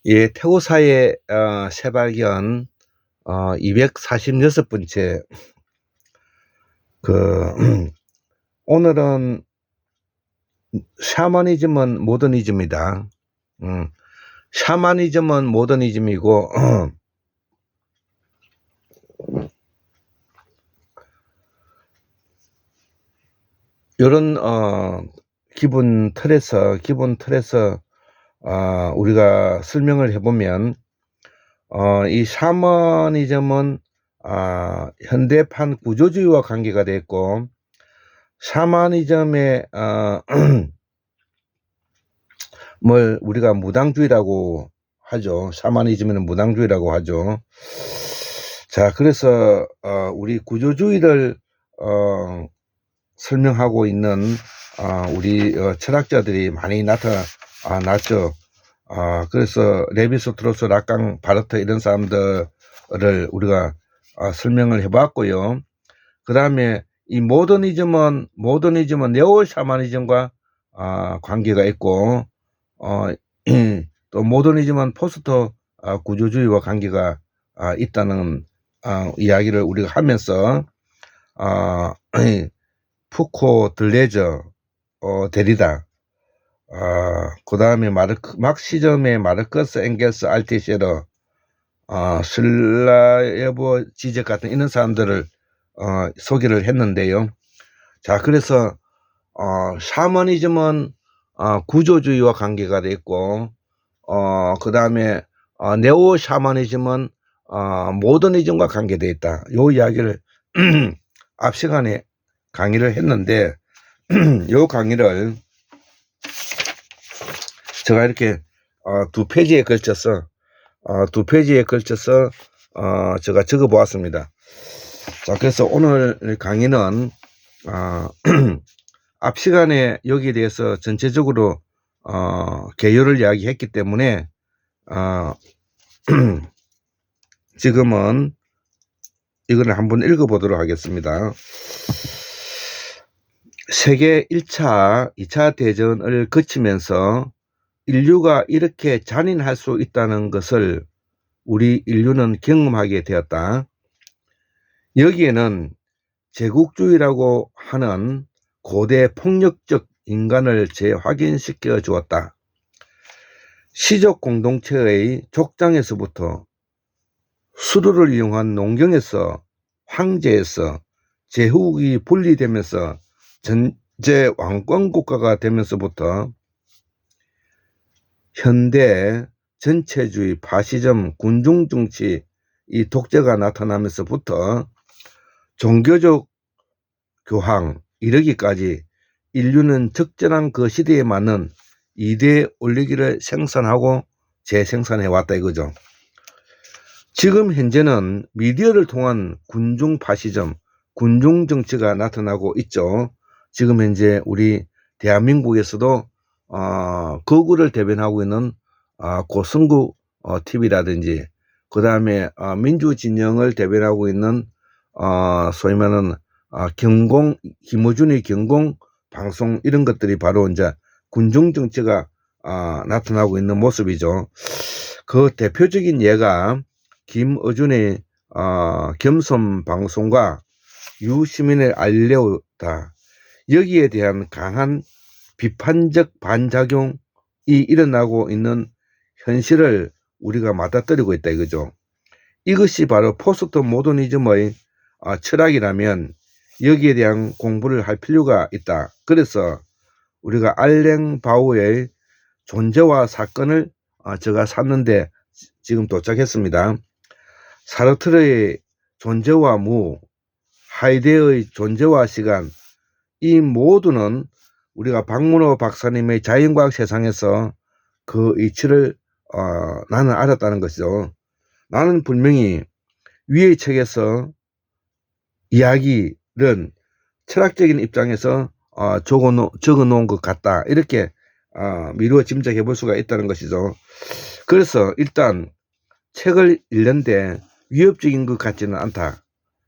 예, 태고사의 새발견 246번째 그 오늘은 샤머니즘은 모더니즘이다. 샤머니즘은 모더니즘이고 이런 기본 틀에서 우리가 설명을 해보면 이 샤머니즘은 현대판 구조주의와 관계가 돼 있고, 샤머니즘의 뭘 우리가 무당주의라고 하죠. 샤머니즘에는 무당주의라고 하죠. 자, 그래서 우리 구조주의를 설명하고 있는 우리 철학자들이 많이 나타났죠. 그래서 레비스트로스, 락강, 바르트 이런 사람들을 우리가 설명을 해봤고요. 그 다음에 이 모더니즘은 네오 샤머니즘과 관계가 있고, 또 모더니즘은 포스트 구조주의와 관계가 있다는 이야기를 우리가 하면서 푸코, 들레저, 데리다, 그 다음에 막시즘의 마르크스, 엥겔스, 알티셰러, 슬라예보 지적 같은 이런 사람들을 소개를 했는데요. 자, 그래서 샤머니즘은 구조주의와 관계가 돼 있고, 그 다음에 네오 샤머니즘은 모더니즘과 관계되어 있다. 요 이야기를 앞 시간에 강의를 했는데 요 강의를 제가 이렇게 두 페이지에 걸쳐서 제가 적어 보았습니다. 자, 그래서 오늘 강의는 앞 시간에 여기에 대해서 전체적으로 개요를 이야기했기 때문에 지금은 이거를 한번 읽어보도록 하겠습니다. 세계 1차, 2차 대전을 거치면서 인류가 이렇게 잔인할 수 있다는 것을 우리 인류는 경험하게 되었다. 여기에는 제국주의라고 하는 고대 폭력적 인간을 재확인시켜 주었다. 시족 공동체의 족장에서부터 수로를 이용한 농경에서 황제에서 제국이 분리되면서 전제 왕권 국가가 되면서부터 현대 전체주의, 파시즘, 군중정치 이 독재가 나타나면서부터 종교적 교황 이르기까지 인류는 적절한 그 시대에 맞는 이대 올리기를 생산하고 재생산해 왔다 이거죠. 지금 현재는 미디어를 통한 군중 파시즘, 군중 정치가 나타나고 있죠. 지금 현재 우리 대한민국에서도 거구를 대변하고 있는 고승국 TV라든지, 그 다음에 민주 진영을 대변하고 있는 소위 말하는 김어준의 경공 방송 이런 것들이 바로 이제 군중 정치가 나타나고 있는 모습이죠. 그 대표적인 예가 김어준의 겸손 방송과 유시민의 알려다, 여기에 대한 강한 비판적 반작용이 일어나고 있는 현실을 우리가 맞닥뜨리고 있다 이거죠. 이것이 바로 포스트 모더니즘의 철학이라면 여기에 대한 공부를 할 필요가 있다. 그래서 우리가 알랭 바우의 존재와 사건을 제가 샀는데 지금 도착했습니다. 사르트르의 존재와 무, 하이데의 존재와 시간, 이 모두는 우리가 박문호 박사님의 자연과학 세상에서 그 이치를 나는 알았다는 것이죠. 나는 분명히 위의 책에서 이야기는 철학적인 입장에서 적어 놓은 것 같다, 이렇게 미루어 짐작해 볼 수가 있다는 것이죠. 그래서 일단 책을 읽는데 위협적인 것 같지는 않다.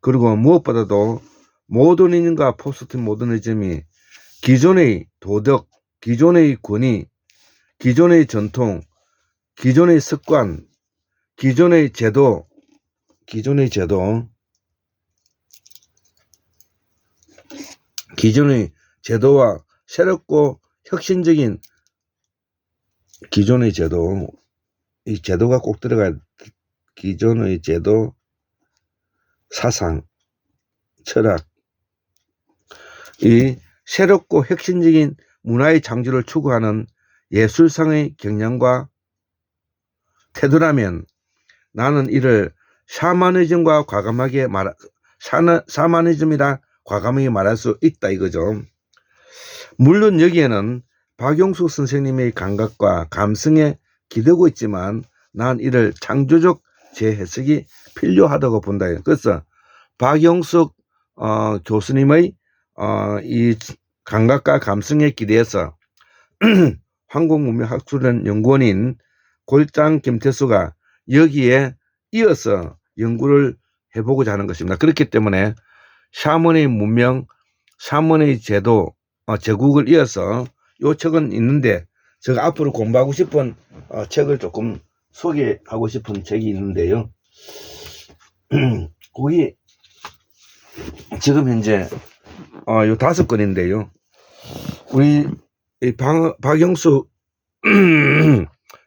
그리고 무엇보다도 모더니즘과 포스트 모더니즘이 기존의 도덕, 기존의 권위, 기존의 전통 기존의 습관, 기존의 제도, 기존의 제도와 새롭고 혁신적인 기존의 제도, 이 제도가 꼭 들어가야, 기존의 제도, 사상, 철학, 이 새롭고 혁신적인 문화의 창조를 추구하는 예술상의 경향과 태도라면 나는 이를 샤머니즘과 과감하게 샤머니즘이라 과감하게 말할 수 있다 이거죠. 물론 여기에는 박용숙 선생님의 감각과 감성에 기대고 있지만 난 이를 창조적 재해석이 필요하다고 본다. 그래서 박용숙 교수님의 이 감각과 감성에 기대해서 한국문명학술연구원인 골장 김태수가 여기에 이어서 연구를 해보고자 하는 것입니다. 그렇기 때문에 샤먼의 문명, 샤먼의 제도, 제국을 이어서 요 책은 있는데 제가 앞으로 공부하고 싶은 책을 조금 소개하고 싶은 책이 있는데요. 거기 지금 현재 요 5권인데요. 우리 박영수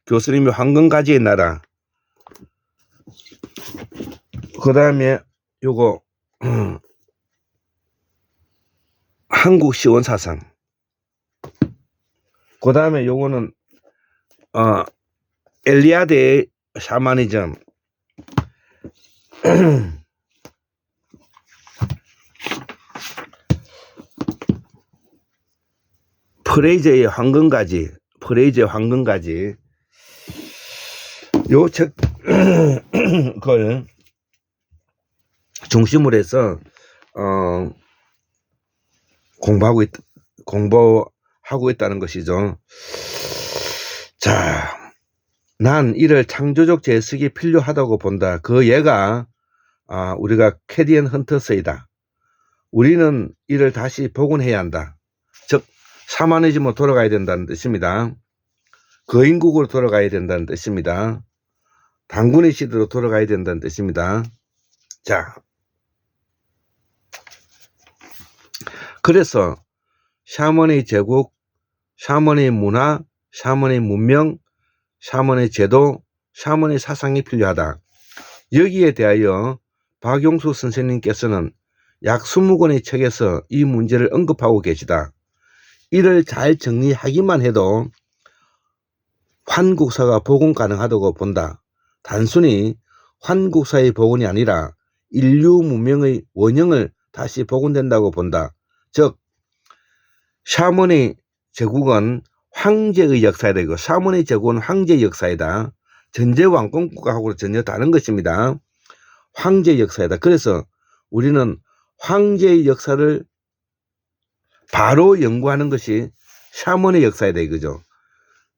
교수님의 황금가지의 나라, 그 다음에 요거 한국 시원사상, 그 다음에 요거는 엘리아드의 샤머니즘, 프레이저의 황금가지, 요 책 그걸 중심으로 해서 공부하고 있다는 것이죠. 자, 난 이를 창조적 재해석이 필요하다고 본다. 그 예가 우리가 캐디언 헌터스이다. 우리는 이를 다시 복원해야 한다. 즉 샤머니즘으로 돌아가야 된다는 뜻입니다. 거인국으로 돌아가야 된다는 뜻입니다. 단군의 시대로 돌아가야 된다는 뜻입니다. 자, 그래서 샤먼의 제국, 샤먼의 문화, 샤먼의 문명, 샤먼의 제도, 샤먼의 사상이 필요하다. 여기에 대하여 박용수 선생님께서는 약 20권의 책에서 이 문제를 언급하고 계시다. 이를 잘 정리하기만 해도 환국사가 복원 가능하다고 본다. 단순히 환국사의 복원이 아니라 인류 문명의 원형을 다시 복원된다고 본다. 즉 샤먼의 제국은 황제의 역사이다. 이거 샤먼의 제국은 황제의 역사이다. 전제 왕권 국가하고 전혀 다른 것입니다. 황제의 역사이다. 그래서 우리는 황제의 역사를 바로 연구하는 것이 샤먼의 역사이다 이거죠.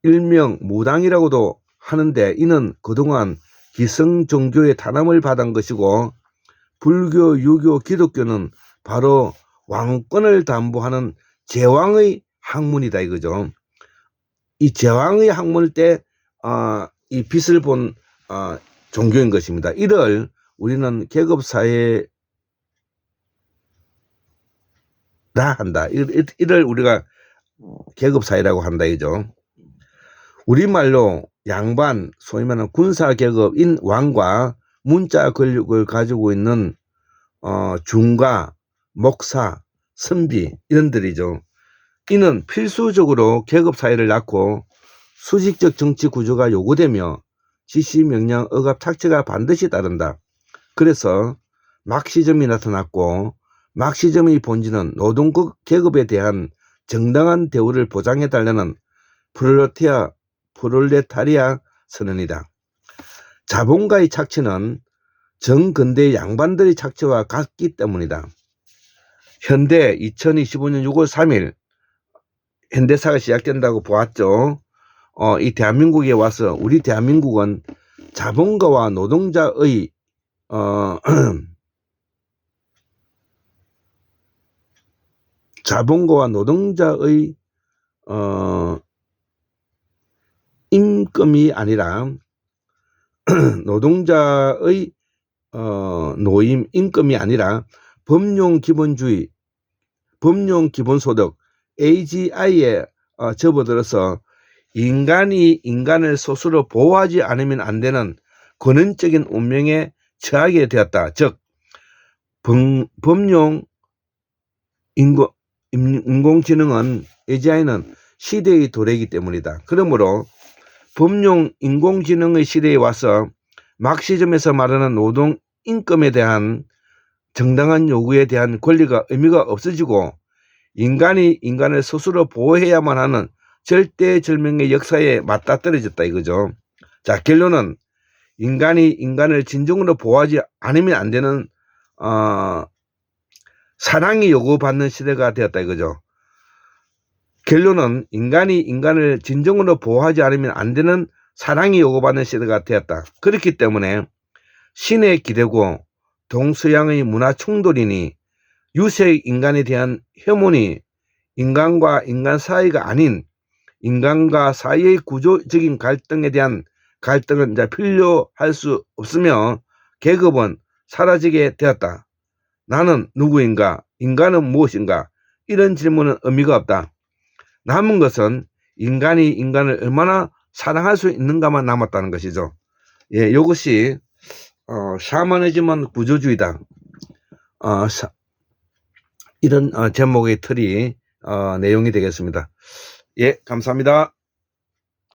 일명 무당이라고도 하는데 이는 그동안 기성 종교의 탄압을 받은 것이고 불교, 유교, 기독교는 바로 왕권을 담보하는 제왕의 학문이다 이거죠. 이 제왕의 학문 때 이 빛을 본 종교인 것입니다. 이를 우리는 계급사회라 한다. 이를 우리가 계급사회라고 한다 이죠. 우리말로 양반, 소위 말하는 군사계급인 왕과 문자 권력을 가지고 있는 중가, 목사, 선비 이런들이죠. 이는 필수적으로 계급사회를 낳고 수직적 정치 구조가 요구되며 지시, 명령, 억압, 착취가 반드시 따른다. 그래서 막시즘이 나타났고 막시즘의 본질은 노동계급에 대한 정당한 대우를 보장해달라는 프롤레타리아 선언이다. 자본가의 착취는 정근대의 양반들의 착취와 같기 때문이다. 현대 2025년 6월 3일 현대사가 시작된다고 보았죠. 이 대한민국에 와서 우리 대한민국은 자본가와 노동자의 임금이 아니라 노동자의 노임 임금이 아니라 법용기본주의, 법용기본소득 AGI에 접어들어서 인간이 인간을 스스로 보호하지 않으면 안 되는 근원적인 운명에 처하게 되었다. 즉 법용 인공지능은 AGI는 시대의 도래이기 때문이다. 그러므로 법용 인공지능의 시대에 와서 막시즘에서 말하는 노동 임금에 대한 정당한 요구에 대한 권리가 의미가 없어지고 인간이 인간을 스스로 보호해야만 하는 절대절명의 역사에 맞닥뜨려졌다 이거죠. 자, 결론은 인간이 인간을 진정으로 보호하지 않으면 안 되는 사랑이 요구받는 시대가 되었다 이거죠. 결론은 인간이 인간을 진정으로 보호하지 않으면 안 되는 사랑이 요구받는 시대가 되었다. 그렇기 때문에 신에 기대고 동서양의 문화 충돌이니 유색 인간에 대한 혐오니 인간과 인간 사이가 아닌 인간과 사이의 구조적인 갈등에 대한 갈등은 이제 필요할 수 없으며 계급은 사라지게 되었다. 나는 누구인가? 인간은 무엇인가? 이런 질문은 의미가 없다. 남은 것은 인간이 인간을 얼마나 사랑할 수 있는가만 남았다는 것이죠. 예, 이것이 샤머니즘은 구조주의다. 이런 제목의 틀이 내용이 되겠습니다. 예, 감사합니다.